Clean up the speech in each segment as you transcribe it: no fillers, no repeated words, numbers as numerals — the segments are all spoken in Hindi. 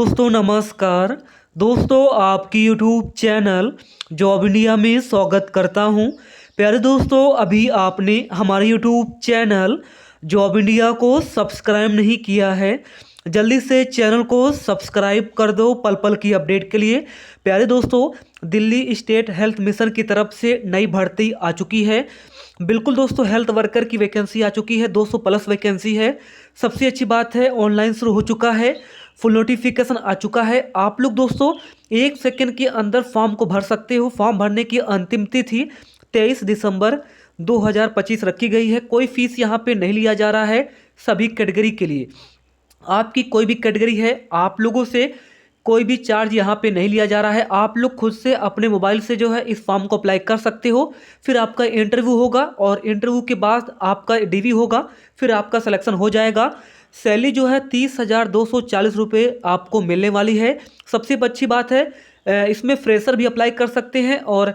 दोस्तों नमस्कार। दोस्तों आपकी यूट्यूब चैनल जॉब इंडिया में स्वागत करता हूं। प्यारे दोस्तों, अभी आपने हमारे यूट्यूब चैनल जॉब इंडिया को सब्सक्राइब नहीं किया है, जल्दी से चैनल को सब्सक्राइब कर दो पल पल की अपडेट के लिए। प्यारे दोस्तों, दिल्ली स्टेट हेल्थ मिशन की तरफ से नई भर्ती आ चुकी है। बिल्कुल दोस्तों, हेल्थ वर्कर की वैकेंसी आ चुकी है, 200 प्लस वैकेंसी है। सबसे अच्छी बात है, ऑनलाइन शुरू हो चुका है, फुल नोटिफिकेशन आ चुका है। आप लोग दोस्तों 1 सेकंड के अंदर फॉर्म को भर सकते हो। फॉर्म भरने की अंतिम तिथि 23 दिसंबर 2025 रखी गई है। कोई फीस यहाँ पे नहीं लिया जा रहा है। सभी कैटेगरी के लिए, आपकी कोई भी कैटेगरी है, आप लोगों से कोई भी चार्ज यहाँ पे नहीं लिया जा रहा है। आप लोग खुद से अपने मोबाइल से जो है इस फॉर्म को अप्लाई कर सकते हो। फिर आपका इंटरव्यू होगा और इंटरव्यू के बाद आपका डीवी होगा, फिर आपका सिलेक्शन हो जाएगा। सैलरी जो है 30,240 रुपये आपको मिलने वाली है। सबसे अच्छी बात है, इसमें फ्रेशर भी अप्लाई कर सकते हैं, और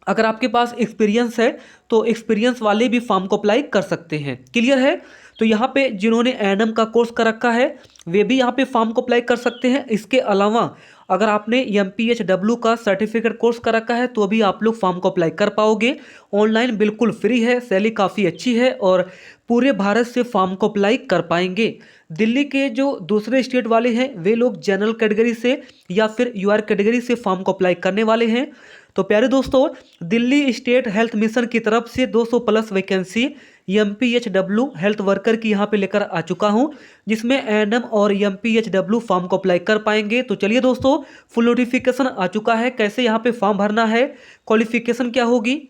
अगर आपके पास एक्सपीरियंस है तो एक्सपीरियंस वाले भी फॉर्म को अप्लाई कर सकते हैं। क्लियर है? तो यहाँ पे जिन्होंने एएनएम का कोर्स कर रखा है वे भी यहाँ पे फॉर्म को अप्लाई कर सकते हैं। इसके अलावा अगर आपने MPHW का सर्टिफिकेट कोर्स कर रखा है तो भी आप लोग फॉर्म को अप्लाई कर पाओगे। ऑनलाइन बिल्कुल फ्री है, सैलरी काफ़ी अच्छी है और पूरे भारत से फॉर्म को अप्लाई कर पाएंगे। दिल्ली के जो दूसरे स्टेट वाले हैं वे लोग जनरल कैटेगरी से या फिर UR कैटेगरी से फॉर्म को अप्लाई करने वाले हैं। तो प्यारे दोस्तों, दिल्ली स्टेट हेल्थ मिशन की तरफ से 200 plus vacancy MPHW health worker की यहाँ पे लेकर आ चुका हूँ, जिसमें एएनएम और MPHW फॉर्म को अप्लाई कर पाएंगे। तो चलिए दोस्तों, फुल नोटिफिकेशन आ चुका है। कैसे यहाँ पे फॉर्म भरना है, क्वालिफिकेशन क्या होगी,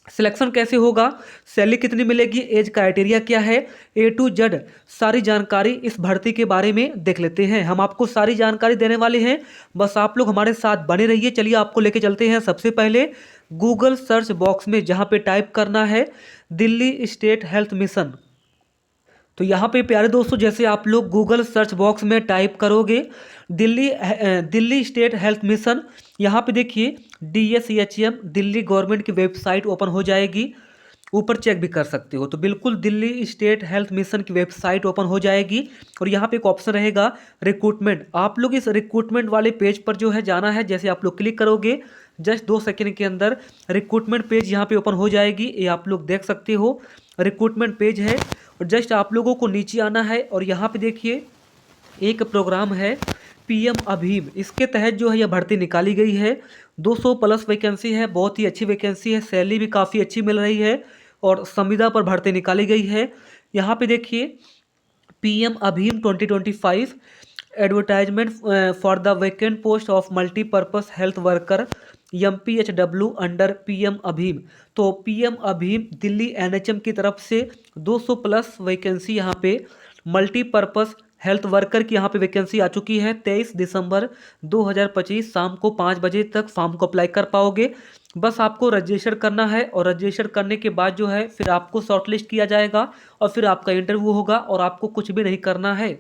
सिलेक्शन कैसे होगा, सैलरी कितनी मिलेगी, एज क्राइटेरिया क्या है, A to Z सारी जानकारी इस भर्ती के बारे में देख लेते हैं। हम आपको सारी जानकारी देने वाले हैं, बस आप लोग हमारे साथ बने रहिए। चलिए आपको लेके चलते हैं। सबसे पहले गूगल सर्च बॉक्स में जहाँ पे टाइप करना है दिल्ली स्टेट हेल्थ मिशन, तो यहाँ पे प्यारे दोस्तों जैसे आप लोग गूगल सर्च बॉक्स में टाइप करोगे दिल्ली स्टेट हेल्थ मिशन, यहाँ पे देखिए DSHM दिल्ली गवर्नमेंट की वेबसाइट ओपन हो जाएगी। ऊपर चेक भी कर सकते हो, तो बिल्कुल दिल्ली स्टेट हेल्थ मिशन की वेबसाइट ओपन हो जाएगी और यहाँ पे एक ऑप्शन रहेगा रिक्रूटमेंट। आप लोग इस रिक्रूटमेंट वाले पेज पर जो है जाना है। जैसे आप लोग क्लिक करोगे जस्ट 2 सेकंड के अंदर रिक्रूटमेंट पेज यहाँ पे ओपन हो जाएगी। ये आप लोग देख सकते हो, रिक्रूटमेंट पेज है। और जस्ट आप लोगों को नीचे आना है और यहाँ पे देखिए एक प्रोग्राम है PM अभीम, इसके तहत जो है यह भर्ती निकाली गई है। 200 प्लस वैकेंसी है, बहुत ही अच्छी वैकेंसी है, सैलरी भी काफ़ी अच्छी मिल रही है और संविदा पर भर्ती निकाली गई है। यहाँ पे देखिए PM अभीम 2025 advertisement for the vacant post of multipurpose health worker MPHW under PM अभीम। तो PM अभीम दिल्ली NHM की तरफ से 200 प्लस वैकेंसी यहाँ पे मल्टीपर्पस हेल्थ वर्कर की यहाँ पे वैकेंसी आ चुकी है। 23 दिसंबर 2025 शाम को 5 बजे तक फॉर्म को अप्लाई कर पाओगे। बस आपको रजिस्टर करना है और रजिस्टर करने के बाद जो है फिर आपको शॉर्टलिस्ट किया जाएगा और फिर आपका इंटरव्यू होगा और आपको कुछ भी नहीं करना है।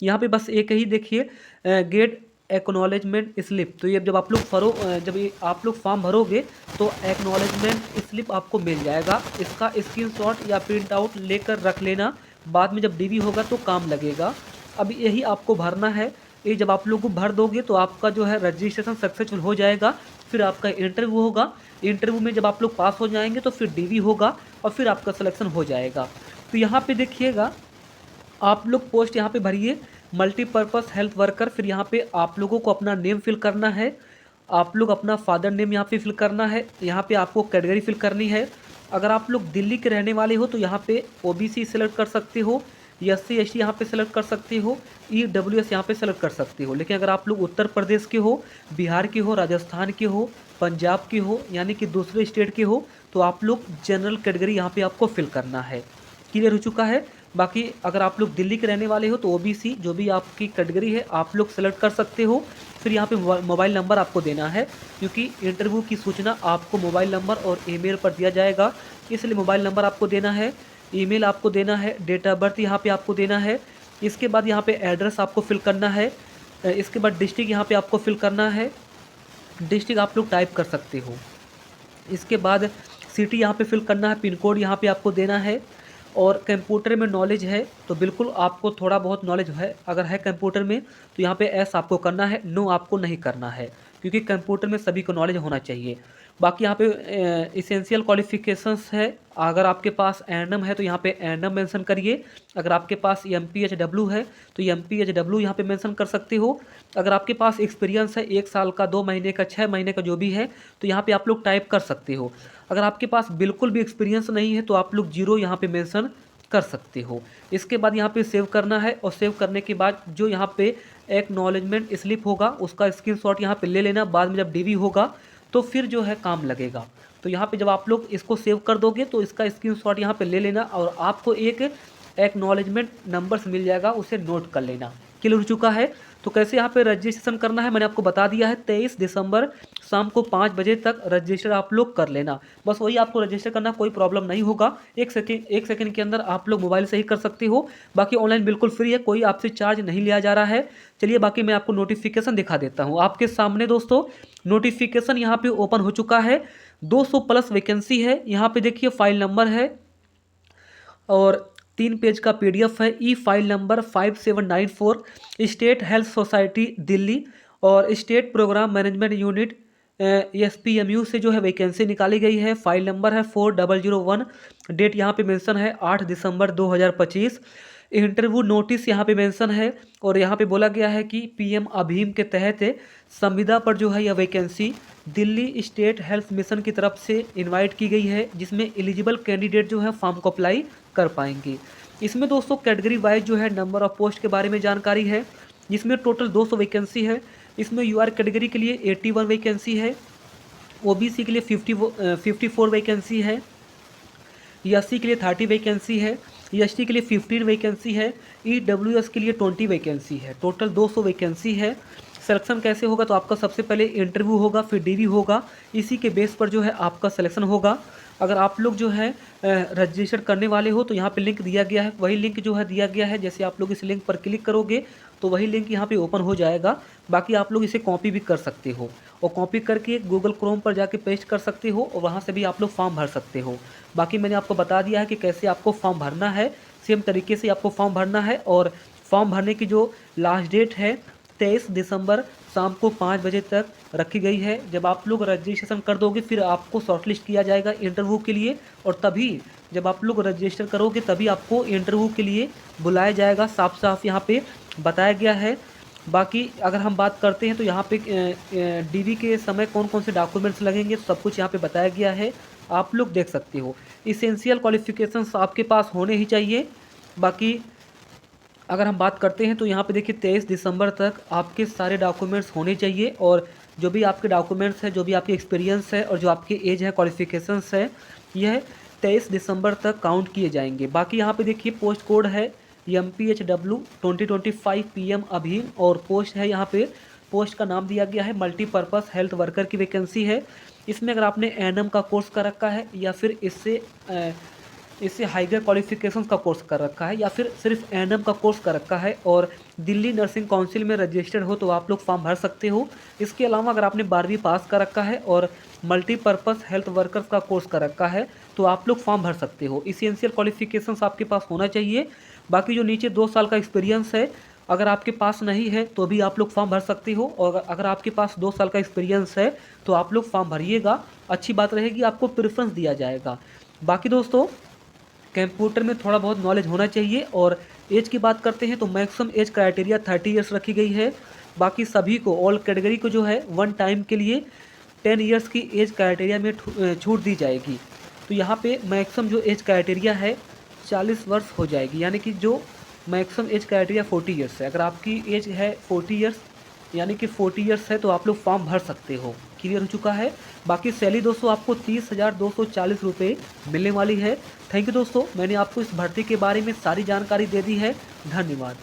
यहाँ पे बस एक ही देखिए गेट एक्नॉलेजमेंट स्लिप। तो ये जब आप लोग जब ये आप लोग फॉर्म भरोगे तो एक्नॉलेजमेंट स्लिप आपको मिल जाएगा। इसका स्क्रीनशॉट या प्रिंट आउट लेकर रख लेना, बाद में जब DV होगा तो काम लगेगा। अब यही आपको भरना है। ये जब आप लोग को भर दोगे तो आपका जो है रजिस्ट्रेशन सक्सेसफुल हो जाएगा। फिर आपका इंटरव्यू होगा। इंटरव्यू में जब आप लोग पास हो जाएंगे तो फिर DV होगा और फिर आपका सिलेक्शन हो जाएगा। तो यहाँ पे देखिएगा आप लोग पोस्ट यहाँ पे भरिए मल्टीपर्पस हेल्थ वर्कर। फिर यहाँ पे आप लोगों को अपना नेम फिल करना है, आप लोग अपना फादर नेम यहाँ पे फिल करना है। यहाँ पे आपको कैटेगरी फिल करनी है। अगर आप लोग दिल्ली के रहने वाले हो तो यहाँ पे OBC सेलेक्ट कर सकते हो, SC ST यहाँ पे सेलेक्ट कर सकते हो, EWS यहाँ पे सेलेक्ट कर सकते हो। लेकिन अगर आप लोग उत्तर प्रदेश के हो, बिहार के हो, राजस्थान के हो, पंजाब के हो, यानी कि दूसरे स्टेट के हो, तो आप लोग जनरल कैटेगरी यहाँ पे आपको फिल करना है। क्लियर हो चुका है? बाकी अगर आप लोग दिल्ली के रहने वाले हो तो OBC जो भी आपकी कैटेगरी है आप लोग सेलेक्ट कर सकते हो। फिर यहाँ पे मोबाइल नंबर आपको देना है, क्योंकि इंटरव्यू की सूचना आपको मोबाइल नंबर और ईमेल पर दिया जाएगा, इसलिए मोबाइल नंबर आपको देना है, ईमेल आपको देना है, डेट ऑफ बर्थ यहाँ पे आपको देना है। इसके बाद यहाँ पे एड्रेस आपको फिल करना है। इसके बाद डिस्ट्रिक्ट यहाँ पे आपको फिल करना है, डिस्ट्रिक्ट आप लोग टाइप कर सकते हो। इसके बाद सिटी यहाँ पे फिल करना है, पिन कोड यहाँ पे आपको देना है और कंप्यूटर में नॉलेज है तो बिल्कुल आपको थोड़ा बहुत नॉलेज है, अगर है कंप्यूटर में तो यहाँ पे एस आपको करना है, नो आपको नहीं करना है, क्योंकि कंप्यूटर में सभी को नॉलेज होना चाहिए। बाकी यहाँ पे इसेंशियल क्वालिफिकेशंस है, अगर आपके पास एनम है तो यहाँ पे एनम मेंशन करिए, अगर आपके पास MPHW है तो MPHW यहाँ पे मेंशन कर सकते हो। अगर आपके पास एक्सपीरियंस है 1 साल का, 2 महीने का, 6 महीने का जो भी है तो यहाँ पे आप लोग टाइप कर सकते हो। अगर आपके पास बिल्कुल भी एक्सपीरियंस नहीं है तो आप लोग 0 यहाँ पे मेंशन कर सकते हो। इसके बाद यहाँ पे सेव करना है, और सेव करने के बाद जो यहाँ पे एक्नॉलेजमेंट स्लिप होगा उसका स्क्रीनशॉट यहाँ पे ले लेना, बाद में जब डीवी होगा तो फिर जो है काम लगेगा। तो यहाँ पे जब आप लोग इसको सेव कर दोगे तो इसका स्क्रीनशॉट यहाँ पे ले लेना, और आपको एक एक्नॉलेजमेंट नंबर्स मिल जाएगा, उसे नोट कर लेना। क्लियर हो चुका है? तो कैसे यहाँ पे रजिस्ट्रेशन करना है मैंने आपको बता दिया है। 23 दिसंबर शाम को 5 बजे तक रजिस्टर आप लोग कर लेना, बस वही आपको रजिस्टर करना, कोई प्रॉब्लम नहीं होगा। एक सेकंड के अंदर आप लोग मोबाइल से ही कर सकते हो। बाकी ऑनलाइन बिल्कुल फ्री है, कोई आपसे चार्ज नहीं लिया जा रहा है। चलिए बाकी मैं आपको नोटिफिकेशन दिखा देता हूँ आपके सामने। दोस्तों नोटिफिकेशन यहाँ पे ओपन हो चुका है, 200 प्लस वैकेंसी है। यहाँ पे देखिए फाइल नंबर है और 3 पेज का PDF है। File number 5794, state health society Delhi और state programme management unit SPMU से जो है वैकेंसी निकाली गई है। फाइल नंबर है 4001, डेट यहाँ पे मेंशन है 8 दिसंबर 2025। इंटरव्यू नोटिस यहाँ पे मेंशन है, और यहाँ पे बोला गया है कि PM अभीम के तहत संविदा पर जो है यह vacancy Delhi state health mission की तरफ से इनवाइट की गई है, जिसमें एलिजिबल कैंडिडेट जो है फॉर्म को अप्लाई कर पाएंगे। इसमें दोस्तों कैटेगरी वाइज जो है नंबर ऑफ पोस्ट के बारे में जानकारी है, जिसमें टोटल 200 वैकेंसी है। इसमें UR कैटेगरी के लिए 81 वैकेंसी है, OBC के लिए 54 वैकेंसी है, SC के लिए 30 वैकेंसी है, ST के लिए 15 वैकेंसी है, EWS के लिए 20 वैकेंसी है। टोटल 200 वैकेंसी है। सिलेक्शन कैसे होगा तो आपका सबसे पहले इंटरव्यू होगा, फिर DV होगा, इसी के बेस पर जो है आपका सिलेक्शन होगा। अगर आप लोग जो है रजिस्टर करने वाले हो तो यहाँ पे लिंक दिया गया है, वही लिंक जो है दिया गया है, जैसे आप लोग इस लिंक पर क्लिक करोगे तो वही लिंक यहाँ पे ओपन हो जाएगा। बाकी आप लोग इसे कॉपी भी कर सकते हो, और कॉपी करके गूगल क्रोम पर जाके पेस्ट कर सकते हो, और वहाँ से भी आप लोग फॉर्म भर सकते हो। बाकी मैंने आपको बता दिया है कि कैसे आपको फॉर्म भरना है, सेम तरीके से आपको फॉर्म भरना है। और फॉर्म भरने की जो लास्ट डेट है 23 दिसंबर शाम को 5 बजे तक रखी गई है। जब आप लोग रजिस्ट्रेशन कर दोगे फिर आपको शॉर्टलिस्ट किया जाएगा इंटरव्यू के लिए, और तभी जब आप लोग रजिस्टर करोगे तभी आपको इंटरव्यू के लिए बुलाया जाएगा, साफ साफ यहाँ पे बताया गया है। बाकी अगर हम बात करते हैं तो यहाँ पे DV के समय कौन कौन से डॉक्यूमेंट्स लगेंगे सब कुछ यहाँ पे बताया गया है, आप लोग देख सकते हो। इसेंशियल क्वालिफिकेशंस आपके पास होने ही चाहिए। बाकी अगर हम बात करते हैं तो यहाँ पे देखिए 23 दिसंबर तक आपके सारे डॉक्यूमेंट्स होने चाहिए, और जो भी आपके डॉक्यूमेंट्स है, जो भी आपकी एक्सपीरियंस है और जो आपकी एज है, क्वालिफिकेशंस है, यह 23 दिसंबर तक काउंट किए जाएंगे। बाकी यहाँ पे देखिए पोस्ट कोड है MPHW 2025 PM अभीम, और पोस्ट है यहाँ पे, पोस्ट का नाम दिया गया है मल्टीपर्पज़ हेल्थ वर्कर की वैकेंसी है। इसमें अगर आपने एनएम का कोर्स कर रखा है या फिर इससे हाइगर क्वालिफिकेशंस का कोर्स कर रखा है या फिर सिर्फ एनएम का कोर्स कर रखा है और दिल्ली नर्सिंग काउंसिल में रजिस्टर्ड हो तो आप लोग फॉर्म भर सकते हो। इसके अलावा अगर आपने 12वीं पास कर रखा है और मल्टीपर्पज़ हेल्थ वर्कर्स का कोर्स कर रखा है तो आप लोग फॉर्म भर सकते हो। इसेंशियल क्वालिफिकेशंस आपके पास होना चाहिए। बाकी जो नीचे 2 साल का एक्सपीरियंस है अगर आपके पास नहीं है तो भी आप लोग फॉर्म भर सकते हो, और अगर आपके पास 2 साल का एक्सपीरियंस है तो आप लोग फॉर्म भरिएगा, अच्छी बात रहेगी, आपको प्रेफरेंस दिया जाएगा। बाकी दोस्तों कंप्यूटर में थोड़ा बहुत नॉलेज होना चाहिए। और एज की बात करते हैं तो मैक्सिमम एज क्राइटेरिया 30 ईयर्स रखी गई है। बाकी सभी को ऑल कैटेगरी को जो है 1 टाइम के लिए 10 ईयर्स की एज क्राइटेरिया में छूट दी जाएगी। तो यहाँ पे मैक्सिमम जो एज क्राइटेरिया है 40 वर्ष हो जाएगी, यानी कि जो मैक्सिमम एज क्राइटेरिया 40 ईयर्स है। अगर आपकी एज है 40 ईयर्स यानी कि 40 ईयर्स है तो आप लोग फॉर्म भर सकते हो। क्लियर हो चुका है। बाकी सैलरी दोस्तों आपको 30,240 रुपये मिलने वाली है। थैंक यू दोस्तों, मैंने आपको इस भर्ती के बारे में सारी जानकारी दे दी है। धन्यवाद।